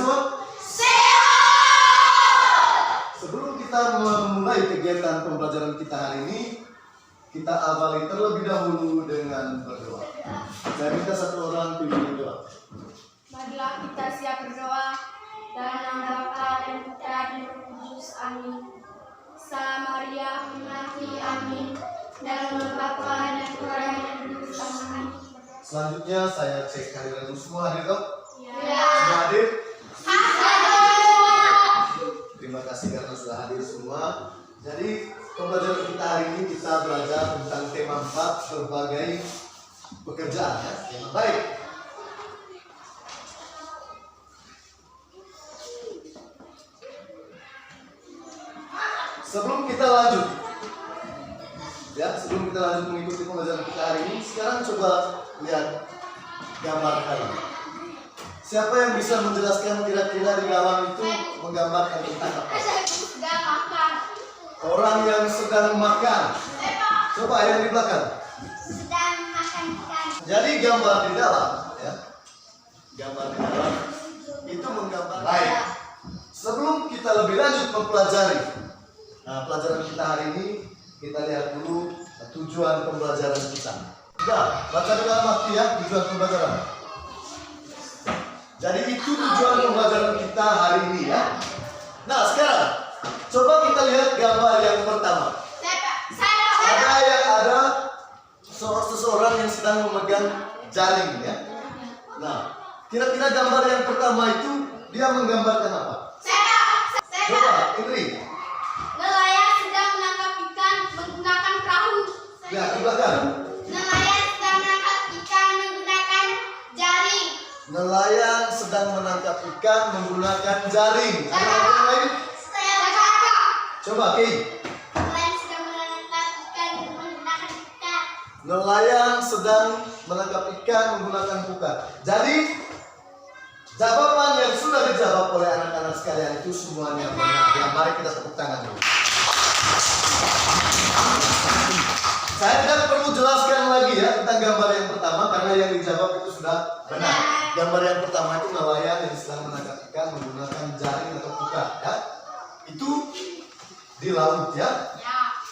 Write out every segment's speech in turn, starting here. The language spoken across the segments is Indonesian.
semua? Sebelum kita memulai kegiatan pembelajaran kita hari ini, kita awali terlebih dahulu dengan berdoa. Saya minta satu orang pimpin doa. Marilah kita siap berdoa. Dalam nama Bapa dan Putra dan Roh Kudus. Amin. Salam Maria, Penuh amin. Dalam nama Bapa dan Putra dan Roh Kudus. Amin. Selanjutnya saya cek kehadiran semua hadir dok? Ya. Semua hadir? Terima kasih karena sudah hadir semua. Jadi pembelajaran kita hari ini kita belajar tentang tema 4 berbagai pekerjaan ya. Tema baik. Sebelum kita lanjut mengikuti pembelajaran kita hari ini, sekarang coba lihat gambar kalian. Siapa yang bisa menjelaskan kira-kira di dalam itu menggambarkan tentang apa? Sedang makan. Orang yang sedang makan. Coba yang di belakang. Sedang makan ikan. Jadi gambar di dalam, ya. Gambar di dalam itu menggambar. Baik. Sebelum kita lebih lanjut mempelajari, pelajaran kita hari ini, kita lihat dulu tujuan pembelajaran kita. Sudah, baca dalam hati ya tujuan pembelajaran. Jadi itu tujuan pembelajaran kita hari ini ya. Nah sekarang coba kita lihat gambar yang pertama. Ada seseorang yang sedang memegang jaring ya. Nah kira-kira gambar yang pertama itu dia menggambarkan apa? Coba Indri. Nelayan sedang menangkap ikan menggunakan perahu. Ya di belakang. Nelayan sedang menangkap ikan menggunakan jaring. Nelayan sedang menangkap ikan menggunakan jaring. Ada yang lain? Coba Kay. Nelayan sedang menangkap ikan menggunakan ikan. Nelayan sedang menangkap ikan menggunakan pukat. Jadi jawaban yang sudah dijawab oleh anak-anak sekalian itu semuanya benar. Ya, mari kita tepuk tangan dulu. Saya tidak perlu jelaskan lagi ya tentang gambar yang pertama karena yang dijawab itu sudah benar. Gambar yang pertama itu nelayan yang sedang menangkap ikan menggunakan jaring atau pukat ya. Itu di laut ya.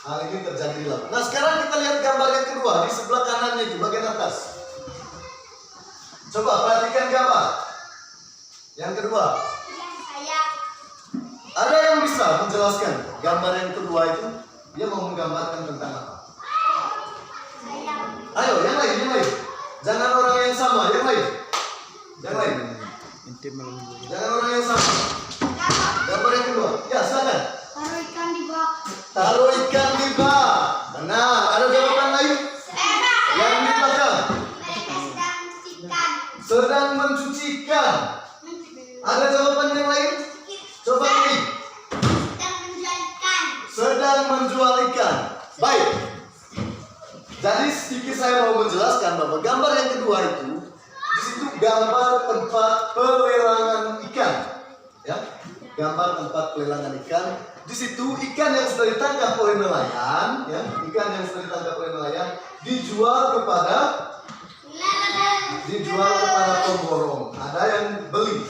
Hal ini terjadi di laut. Nah sekarang kita lihat gambar yang kedua di sebelah kanannya itu bagian atas. Coba perhatikan gambar yang kedua. Ada yang bisa menjelaskan gambar yang kedua itu dia mau menggambarkan tentang apa? Ayo yang lain. Jangan orang yang sama, yang lain. Jangan orang yang sama. Gambar yang kedua. Ya silakan. Taruh ikan di bak. Taruh ikan di bak. Benar. Ada jawaban lain? Yang di belakang. Mereka sedang mencuci ikan. Sedang mencuci ikan. Ada jawaban yang lain? Coba pilih. Sedang menjual ikan. Sedang menjual ikan. Baik. Jadi sedikit saya mau menjelaskan bahwa gambar yang kedua itu di situ gambar tempat pelelangan ikan. Ya. Gambar tempat pelelangan ikan. Di situ ikan yang sudah ditangkap oleh nelayan, ya, ikan yang sudah ditangkap oleh nelayan dijual kepada pemborong. Ada yang beli,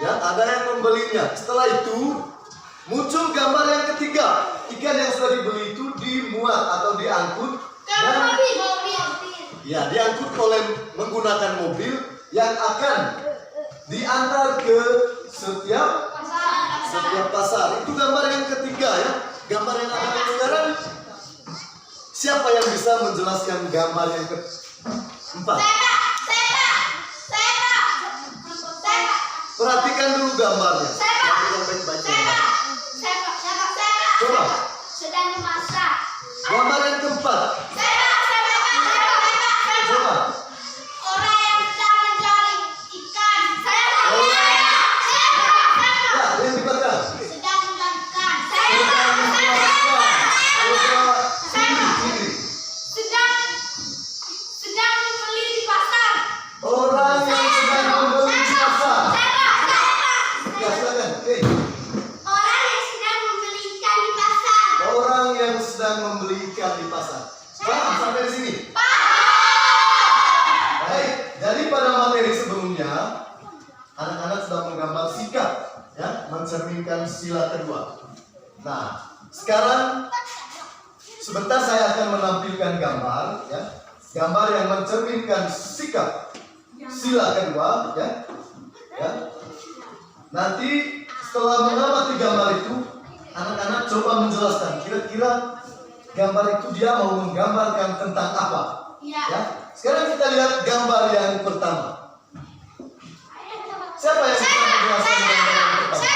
ya, ada yang membelinya. Setelah itu muncul gambar yang ketiga, ikan yang sudah dibeli itu dimuat atau diangkut dan ya diangkut oleh menggunakan mobil yang akan diantar ke setiap pasar. Itu gambar yang ketiga ya. Gambar yang ada sekarang. Siapa yang bisa menjelaskan gambar yang keempat? Perhatikan dulu gambarnya. Coba. Sedang memasak. Gambar yang keempat. Coba. Orang yang sedang menjual ikan. Ya, yang di belakang. Sedang menjual ikan. Sedang menjual ikan. Coba sini. Sedang membeli di pasar. Orang yang sedang membeli di pasar. Ya, silakan. Oke. Orang yang sedang membeli ikan di pasar. Orang yang sedang membeli ikan di pasar. Paham sampai di sini? Baik. Jadi pada materi sebelumnya anak-anak sudah menggambar sikap mencerminkan sila kedua. Nah, sekarang sebentar saya akan menampilkan gambar, ya, gambar yang mencerminkan sikap sila kedua, ya. Nanti setelah mengamati gambar itu, anak-anak coba menjelaskan kira-kira gambar itu dia mau menggambarkan tentang apa. Ya. Sekarang kita lihat gambar yang pertama. Siapa yang bisa menjelaskan gambar yang pertama?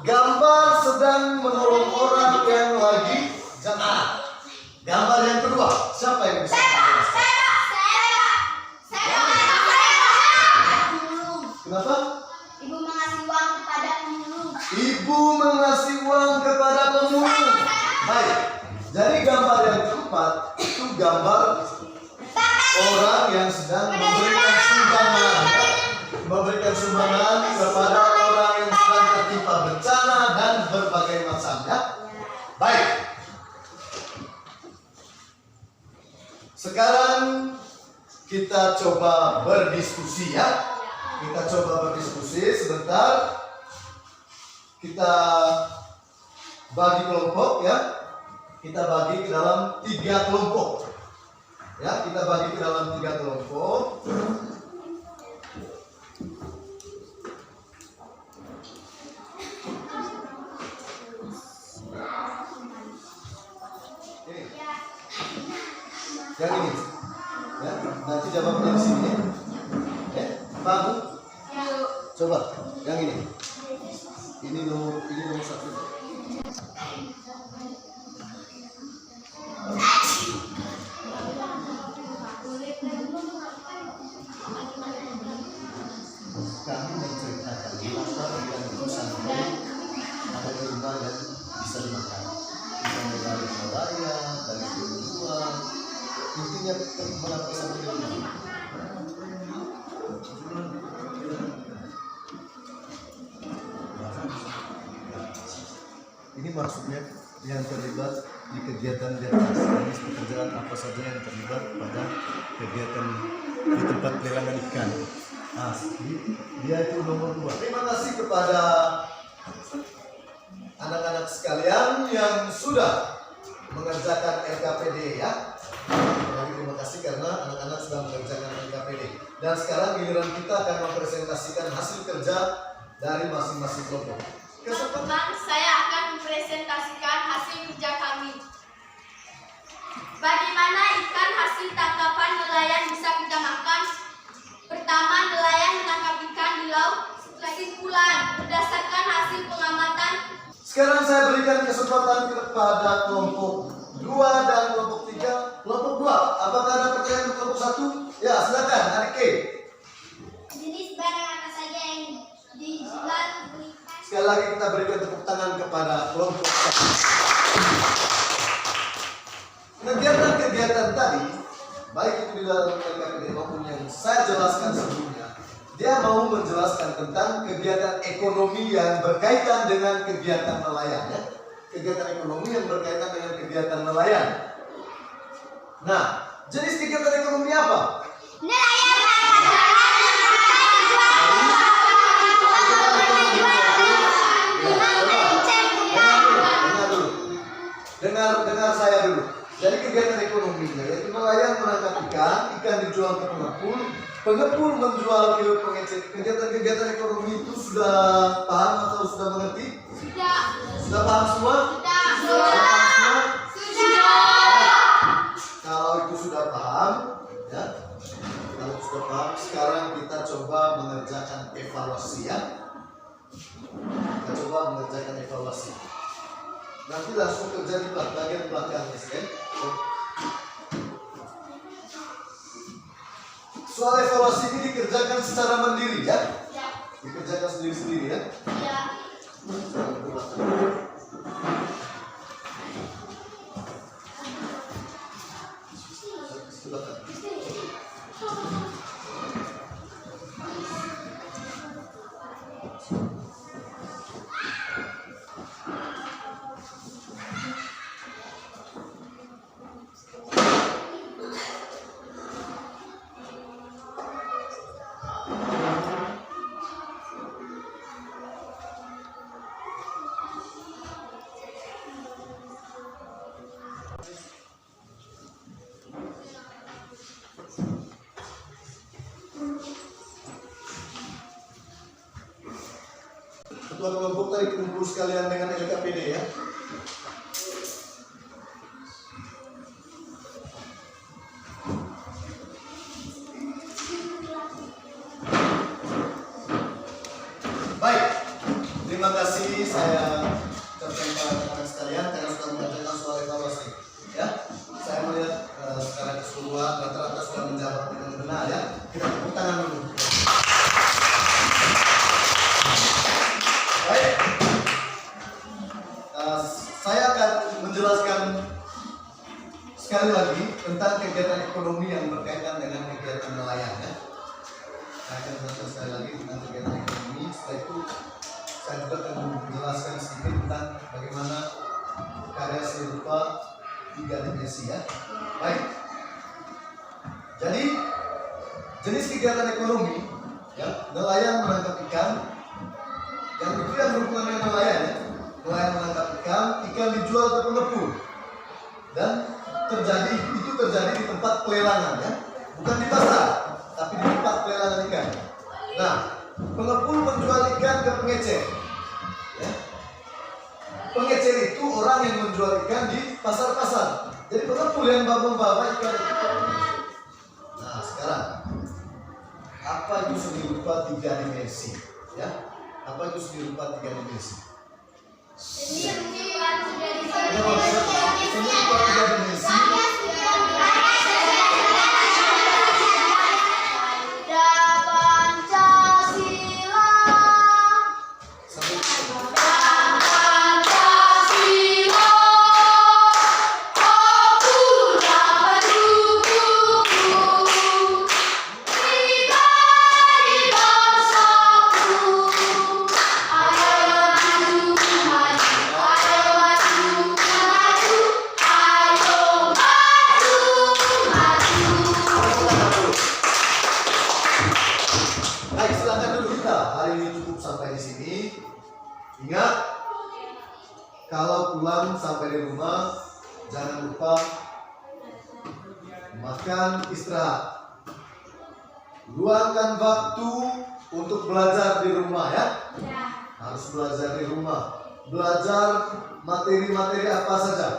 Gambar sedang menolong orang yang lagi jatuh. Gambar yang kedua, siapa yang bisa menjelaskan? Kenapa? Ibu mengasih uang kepada pemulung. Ibu mengasih uang kepada pemulung. Baik. Jadi gambar yang keempat itu gambar orang yang sedang memberikan sumbangan, ya? Memberikan sumbangan kepada orang yang sedang tertimpa bencana dan berbagai macamnya. Baik. Sekarang kita coba berdiskusi, ya. Kita coba berdiskusi sebentar. Kita bagi kelompok, ya. Kita bagi ke dalam 3 kelompok. Ya, kita bagi ke dalam 3 kelompok. Ini. Yang ini. Ya, nanti jawabnya di sini. Ya, paham? Coba, yang ini. Ini nomor 1. Kami menceritakan latar yang perusahaan ada di rumah yang bisa dimakan. Bisa dari nelayan, dari penjual. Intinya penampasan di rumah. Ini maksudnya yang terlibat di kegiatan di atas. Jenis pekerjaan apa saja yang terlibat pada kegiatan di tempat pelelangan ikan. Nah, dia itu nomor 2. Terima kasih kepada anak-anak sekalian yang sudah mengerjakan LKPD, ya. Terima kasih karena anak-anak sudah mengerjakan LKPD. Dan sekarang giliran kita akan mempresentasikan hasil kerja dari masing-masing kelompok. Teman-teman, saya akan mempresentasikan hasil kerja kami. Bagaimana ikan hasil tangkapan nelayan bisa kita makan? Pertama, nelayan menangkap ikan di laut. Kesimpulan, berdasarkan hasil pengamatan. Sekarang saya berikan kesempatan kepada kelompok 2 dan kelompok 3. Kelompok 2, apakah ada pertanyaan untuk kelompok 1? Ya, silakan, adik K. Jenis barang apa saja yang dijual? Sekali lagi kita berikan tepuk tangan kepada kelompok 1. Kegiatan-kegiatan tadi, baik itu di dalam LKPD maupun yang saya jelaskan sebelumnya, dia mau menjelaskan tentang kegiatan ekonomi yang berkaitan dengan kegiatan nelayan, ya. Kegiatan ekonomi yang berkaitan dengan kegiatan nelayan. Nah, jenis kegiatan ekonomi apa? Dengar saya dulu. Jadi kegiatan ekonominya yaitu nelayan menangkap ikan, ikan dijual ke pengepul, pengepul menjual ke pengecer. Kegiatan ekonomi itu sudah paham atau sudah mengerti? Sudah paham semua? Sudah paham semua? Kalau itu sudah paham, ya. Kalau sudah paham, sekarang kita coba mengerjakan evaluasi, ya. Kita coba mengerjakan evaluasi. Nanti langsung kerja di bagian belakangnya, kan? Soal evaluasi ini dikerjakan secara mandiri, ya? Dikerjakan sendiri-sendiri, ya? Ketua kelompok tadi kumpul sekalian dengan LKPD ya. Baik, terima kasih saya ucapkan kepada teman-teman sekalian karena sudah mengajarkan soal evaluasi. Ya, saya melihat secara keseluruhan rata-rata sudah menjawab dengan benar ya. Kita tepuk tangan dulu. Baik, saya akan menjelaskan sekali lagi tentang kegiatan ekonomi yang berkaitan dengan kegiatan nelayan ya. Saya akan menjelaskan sekali lagi tentang kegiatan ekonomi. Setelah itu saya juga akan menjelaskan sedikit tentang bagaimana karya seni rupa 3 dimensi ya. Baik. Jadi jenis kegiatan ekonomi ya, nelayan menangkap ikan. Yang itu yang berhubungan dengan nelayan ya. Nelayan menangkap ikan, ikan dijual ke pengepul. Dan itu terjadi di tempat pelelangan ya. Bukan di pasar, tapi di tempat pelelangan ikan. Nah, pengepul menjual ikan ke pengecer. Ya. Pengecer itu orang yang menjual ikan di pasar-pasar. Jadi pengepul yang membawa ikan itu. Nah, sekarang apa itu seni rupa 3 dimensi? Ya, apa itu seni rupa 3 dimensi? Seni rupa 3 dimensi. Ingat, kalau pulang sampai di rumah jangan lupa makan, istirahat. Luangkan waktu untuk belajar di rumah ya. Harus belajar di rumah. Belajar materi-materi apa saja.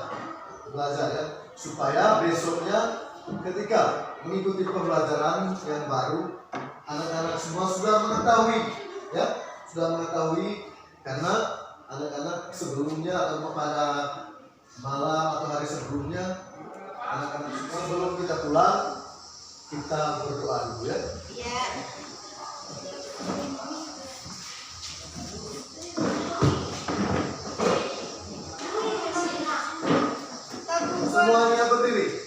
Belajar ya, supaya besoknya ketika mengikuti pembelajaran yang baru, anak-anak semua sudah mengetahui ya, sudah mengetahui. Karena anak-anak sebelumnya atau pada malam atau hari sebelumnya, anak-anak sebelum kita pulang, kita berdoa dulu ya. Semuanya berdiri.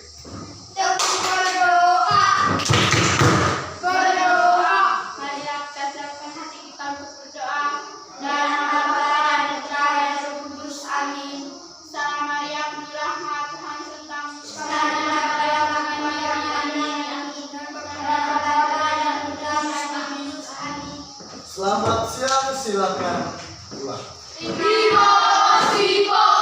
Selamat siang, silakan pulang. Terima kasih Pak.